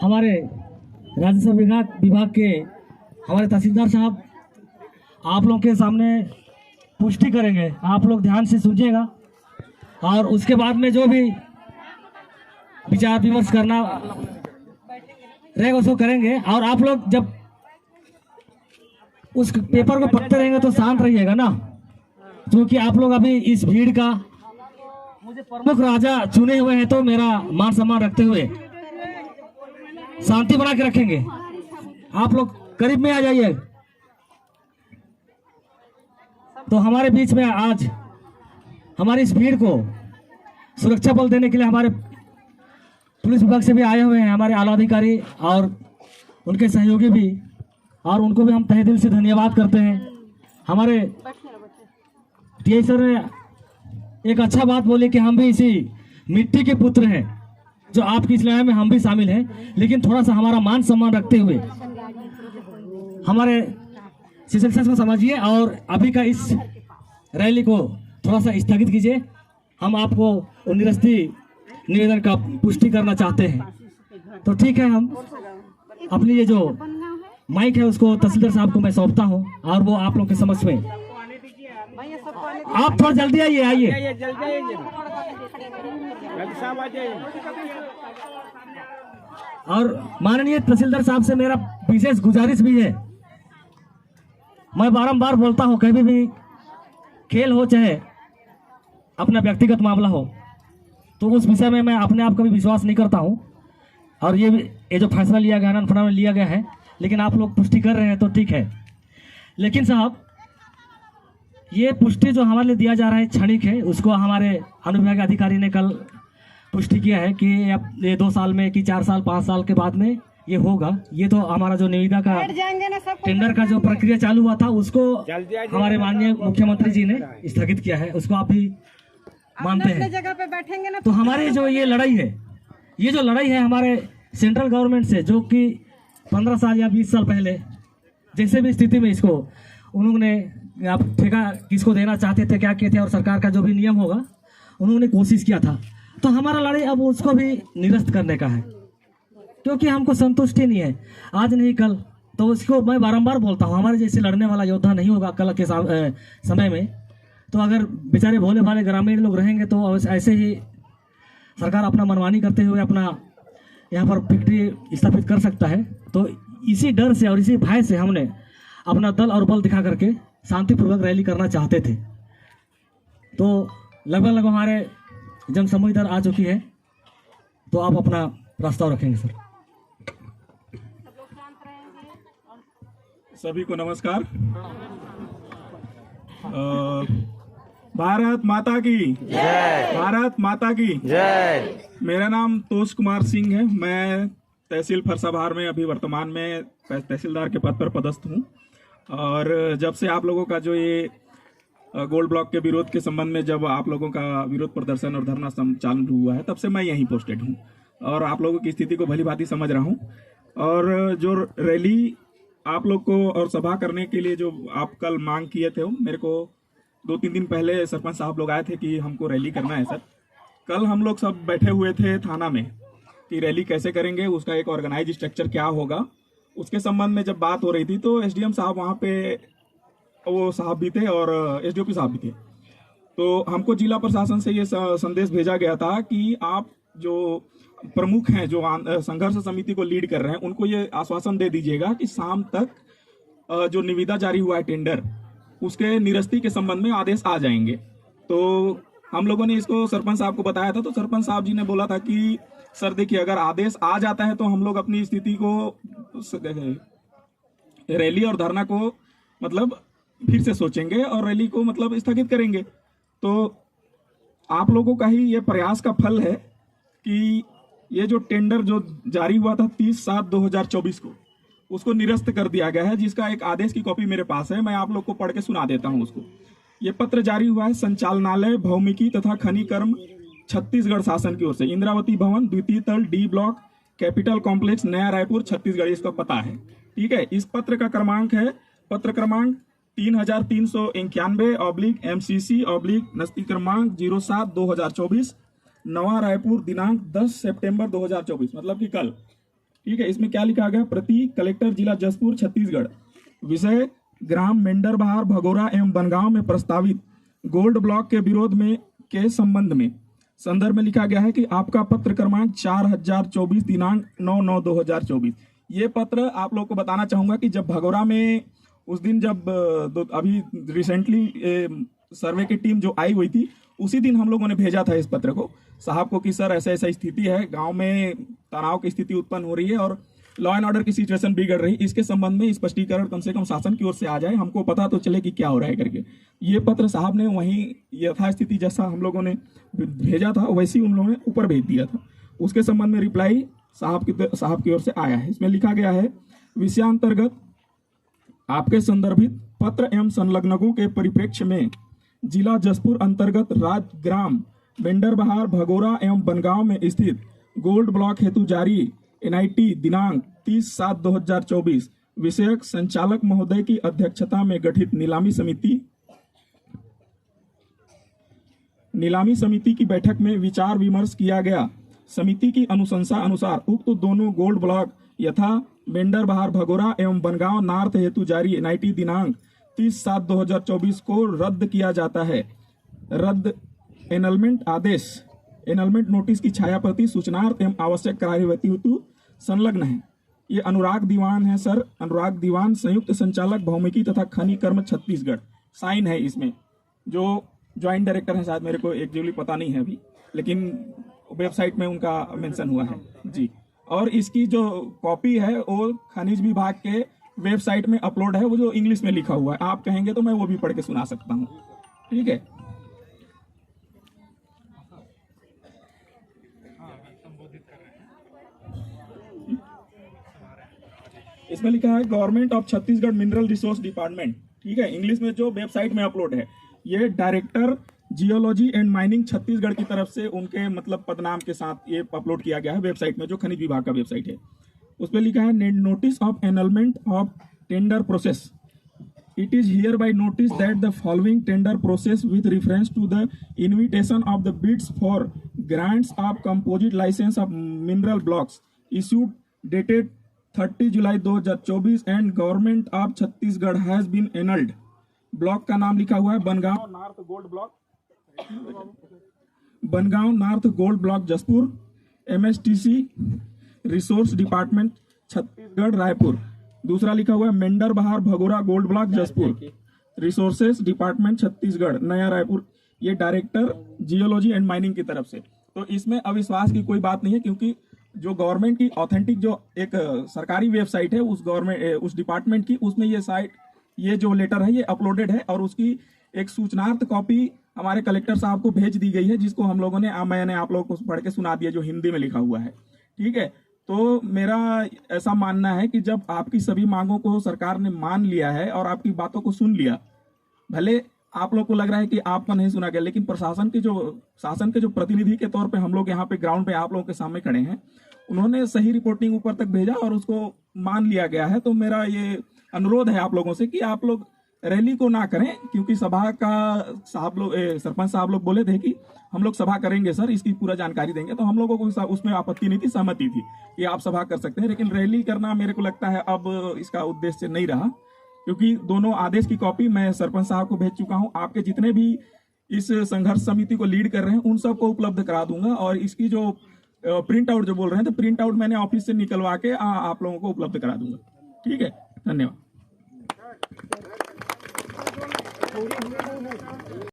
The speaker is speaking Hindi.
हमारे राजस्व विभाग के हमारे तहसीलदार साहब आप लोग के सामने पुष्टि करेंगे। आप लोग ध्यान से सुनिएगा और उसके बाद में जो भी विचार विमर्श करना रहेगा उसको करेंगे। और आप लोग जब उस पेपर को पढ़ते रहेंगे तो शांत रहिएगा ना, क्योंकि आप लोग अभी इस भीड़ का मुझे प्रमुख राजा चुने हुए हैं, तो मेरा मान सम्मान रखते हुए शांति बना के रखेंगे। आप लोग करीब में आ जाइए। तो हमारे बीच में आज हमारी इस भीड़ को सुरक्षा बल देने के लिए हमारे पुलिस विभाग से भी आए हुए हैं, हमारे आला अधिकारी और उनके सहयोगी भी, और उनको भी हम तहे दिल से धन्यवाद करते हैं। हमारे टीआई सर ने एक अच्छा बात बोली कि हम भी इसी मिट्टी के पुत्र हैं, जो आपकी इस लड़ाई में हम भी शामिल हैं, लेकिन थोड़ा सा हमारा मान सम्मान रखते हुए हमारे सेशन को समझिए और अभी का इस रैली को थोड़ा सा स्थगित कीजिए। हम आपको निरस्ती निवेदन का पुष्टि करना चाहते हैं। तो ठीक है, हम अपनी ये जो माइक है उसको तहसीलदार साहब को मैं सौंपता हूँ और वो आप लोग के समक्ष में, आप थोड़ा जल्दी आइए और माननीय तहसीलदार साहब से मेरा विशेष गुजारिश भी है। मैं बारंबार बोलता हूँ, कभी भी खेल हो चाहे अपना व्यक्तिगत मामला हो, तो उस विषय में मैं अपने आप का भी विश्वास नहीं करता हूँ। और ये जो फैसला लिया गया है ना, लिया गया है, लेकिन आप लोग पुष्टि कर रहे हैं तो ठीक है। लेकिन साहब, ये पुष्टि जो हमारे लिए दिया जा रहा है क्षणिक है। उसको हमारे अनुविभाग अधिकारी ने कल पुष्टि किया है कि अब ये 2 साल में कि 4 साल 5 साल के बाद में ये होगा। ये तो हमारा जो निविदा का टेंडर का जो प्रक्रिया चालू हुआ था उसको हमारे माननीय मुख्यमंत्री जी ने स्थगित किया है, उसको आप भी मानते हैं। जगह पे बैठेंगे ना। तो हमारी जो ये लड़ाई है, ये जो लड़ाई है हमारे सेंट्रल गवर्नमेंट से, जो कि 15 साल या 20 साल पहले जैसे भी स्थिति में इसको उन्होंने आप ठेका किसको देना चाहते थे, क्या किए थे, और सरकार का जो भी नियम होगा उन्होंने कोशिश किया था। तो हमारा लड़ाई अब उसको भी निरस्त करने का है, क्योंकि हमको संतुष्टि नहीं है आज नहीं कल। तो उसको मैं बारंबार बोलता हूँ, हमारे जैसे लड़ने वाला योद्धा नहीं होगा कल के समय में, तो अगर बेचारे भोले भाले ग्रामीण लोग रहेंगे तो ऐसे ही सरकार अपना मनमानी करते हुए अपना यहाँ पर फैक्ट्री स्थापित कर सकता है। तो इसी डर से और इसी भय से हमने अपना दल और बल दिखा करके शांतिपूर्वक रैली करना चाहते थे। तो लगभग हमारे जनसमूह इधर आ चुकी है, तो आप अपना प्रस्ताव रखेंगे सर। सभी को नमस्कार। भारत माता की जय। भारत माता की जय। मेरा नाम तोष कुमार सिंह है। मैं तहसील फरसाभार में अभी वर्तमान में तहसीलदार के पद पर पदस्थ हूँ। और जब से आप लोगों का जो ये गोल्ड ब्लॉक के विरोध के संबंध में जब आप लोगों का विरोध प्रदर्शन और धरना चालू हुआ है, तब से मैं यहीं पोस्टेड हूँ और आप लोगों की स्थिति को भली भांति समझ रहा हूँ। और जो रैली आप लोग को और सभा करने के लिए जो आप कल मांग किए थे, मेरे को 2-3 दिन पहले सरपंच साहब लोग आए थे कि हमको रैली करना है सर। कल हम लोग सब बैठे हुए थे थाना में कि रैली कैसे करेंगे, उसका एक ऑर्गेनाइज स्ट्रक्चर क्या होगा, उसके संबंध में जब बात हो रही थी तो एसडीएम साहब वहाँ पे वो साहब भी थे और एसडीओपी साहब भी थे। तो हमको जिला प्रशासन से ये संदेश भेजा गया था कि आप जो प्रमुख हैं, जो संघर्ष समिति को लीड कर रहे हैं, उनको ये आश्वासन दे दीजिएगा कि शाम तक जो निविदा जारी हुआ है टेंडर, उसके निरस्ती के संबंध में आदेश आ जाएंगे। तो हम लोगों ने इसको सरपंच साहब को बताया था, तो सरपंच साहब जी ने बोला था कि सर देखिए, अगर आदेश आ जाता है तो हम लोग अपनी स्थिति को, रैली और धरना को मतलब फिर से सोचेंगे और रैली को मतलब स्थगित करेंगे। तो आप लोगों का ही ये प्रयास का फल है कि ये जो टेंडर जो जारी हुआ था 30/7/2024 को, उसको निरस्त कर दिया गया है, जिसका एक आदेश की कॉपी मेरे पास है। मैं आप लोग को पढ़ के सुना देता हूं उसको। ये पत्र जारी हुआ है संचालनालय भौमिकी तथा खनिकर्म छत्तीसगढ़ शासन की ओर से, इंद्रावती भवन, द्वितीय तल, डी ब्लॉक, कैपिटल कॉम्प्लेक्स, नया रायपुर, छत्तीसगढ़, इसका पता है। ठीक है। इस पत्र का क्रमांक है पत्र क्रमांक 3391/MCC/नस्ती क्रमांक 07/2024, नवा रायपुर, दिनांक 10 सितंबर 2024, मतलब कि कल। ठीक है, इसमें क्या लिखा गया? प्रति कलेक्टर जिला जसपुर छत्तीसगढ़, विषय ग्राम मेंढरबहार भगोरा एवं बनगांव में प्रस्तावित गोल्ड ब्लॉक के विरोध में के संबंध में संदर्भ में लिखा गया है कि आपका पत्र क्रमांक 4024 दिनांक 9/9/2024। ये पत्र आप लोग को बताना चाहूंगा कि जब भगोरा में उस दिन जब अभी रिसेंटली सर्वे की टीम जो आई हुई थी, उसी दिन हम लोगों ने भेजा था इस पत्र को साहब को कि सर ऐसा ऐसा स्थिति है, गांव में तनाव की स्थिति उत्पन्न हो रही है और लॉ एंड ऑर्डर की सिचुएशन बिगड़ रही, इसके संबंध में स्पष्टीकरण कम से कम शासन की ओर से आ जाए, हमको पता तो चले कि क्या हो रहा है करके। ये पत्र साहब ने वहीं यथास्थिति जैसा हम लोगों ने भेजा था वैसे ही उन लोगों ने ऊपर भेज दिया था। उसके संबंध में रिप्लाई साहब की ओर से आया है। इसमें लिखा गया है, विषयांतर्गत आपके संदर्भित पत्र एवं संलग्नकों के परिप्रेक्ष्य में जिला जसपुर अंतर्गत ग्राम मेंढरबहार भगोरा एवं बनगांव में स्थित गोल्ड ब्लॉक हेतु जारी NIT दिनांक 30/7/2024 विषयक संचालक महोदय की अध्यक्षता में गठित नीलामी समिति की बैठक में विचार विमर्श किया गया। समिति की अनुशंसा अनुसार उक्त दोनों गोल्ड ब्लॉक यथा मेंढरबहार भगोरा एवं बनगांव नॉर्थ हेतु जारी NIT दिनांक 30/7/2024 को रद्द किया जाता है। रद्द एनलमेंट आदेश एनलमेंट नोटिस की छायाप्रति सूचनार्थ एवं आवश्यक कार्यवाही हेतु संलग्न है। ये अनुराग दीवान है सर, अनुराग दीवान संयुक्त संचालक भौमिकी तथा खनिकर्म छत्तीसगढ़, साइन है इसमें। जो ज्वाइंट डायरेक्टर है शायद, मेरे को एक्चुअली पता नहीं है अभी, लेकिन वेबसाइट में उनका मेंशन हुआ है जी। और इसकी जो कॉपी है वो खनिज विभाग के वेबसाइट में अपलोड है, वो जो इंग्लिश में लिखा हुआ है, आप कहेंगे तो मैं वो भी पढ़ के सुना सकता हूँ। ठीक है, इसमें लिखा है government of Chhattisgarh mineral resource department. ठीक है, इंग्लिश में जो वेबसाइट में अपलोड है, ये director geology and mining Chhattisgarh की तरफ से उनके मतलब पदनाम के साथ ये अपलोड किया गया है वेबसाइट में, जो खनिज विभाग का वेबसाइट है। उस पर लिखा है notice of annulment of tender process. It is hereby noticed that the following tender process with reference to the invitation of the bids for grants of composite license of mineral blocks issued dated 30 July 2024 and Government of Chhattisgarh has been annulled। Block का नाम लिखा हुआ है Bangaon north gold block, Bangaon north gold block Jashpur, MSTC resource department Chhattisgarh Raipur. दूसरा लिखा हुआ है Mendharbahar Bhagora gold block Jashpur, resources department Chhattisgarh Naya Raipur. ये डायरेक्टर जियोलॉजी एंड माइनिंग की तरफ से। तो इसमें अविश्वास की कोई बात नहीं है, क्योंकि जो गवर्नमेंट की ऑथेंटिक जो एक सरकारी वेबसाइट है उस डिपार्टमेंट की, उसमें ये साइट ये जो लेटर है ये अपलोडेड है और उसकी एक सूचनार्थ कॉपी हमारे कलेक्टर साहब को भेज दी गई है, जिसको हम लोगों ने मैंने आप लोगों को पढ़ के सुना दिया, जो हिंदी में लिखा हुआ है। ठीक है, तो मेरा ऐसा मानना है कि जब आपकी सभी मांगों को सरकार ने मान लिया है और आपकी बातों को सुन लिया, भले आप लोग को लग रहा है कि आपका नहीं सुना गया, लेकिन शासन के जो प्रतिनिधि के तौर पे हम लोग यहाँ पे ग्राउंड पे आप लोगों के सामने खड़े हैं, उन्होंने सही रिपोर्टिंग ऊपर तक भेजा और उसको मान लिया गया है। तो मेरा ये अनुरोध है आप लोगों से कि आप लोग रैली को ना करें, क्योंकि सभा का सरपंच साहब लोग बोले थे कि हम लोग सभा करेंगे सर, इसकी पूरा जानकारी देंगे, तो हम लोगों को उसमें आपत्ति नहीं थी, सहमति थी कि आप सभा कर सकते हैं। लेकिन रैली करना मेरे को लगता है अब इसका उद्देश्य नहीं रहा, क्योंकि दोनों आदेश की कॉपी मैं सरपंच साहब को भेज चुका हूं। आपके जितने भी इस संघर्ष समिति को लीड कर रहे हैं उन सबको उपलब्ध करा दूंगा, और इसकी जो प्रिंट आउट जो बोल रहे हैं, तो प्रिंट आउट मैंने ऑफिस से निकलवा के आप लोगों को उपलब्ध करा दूंगा। ठीक है, धन्यवाद।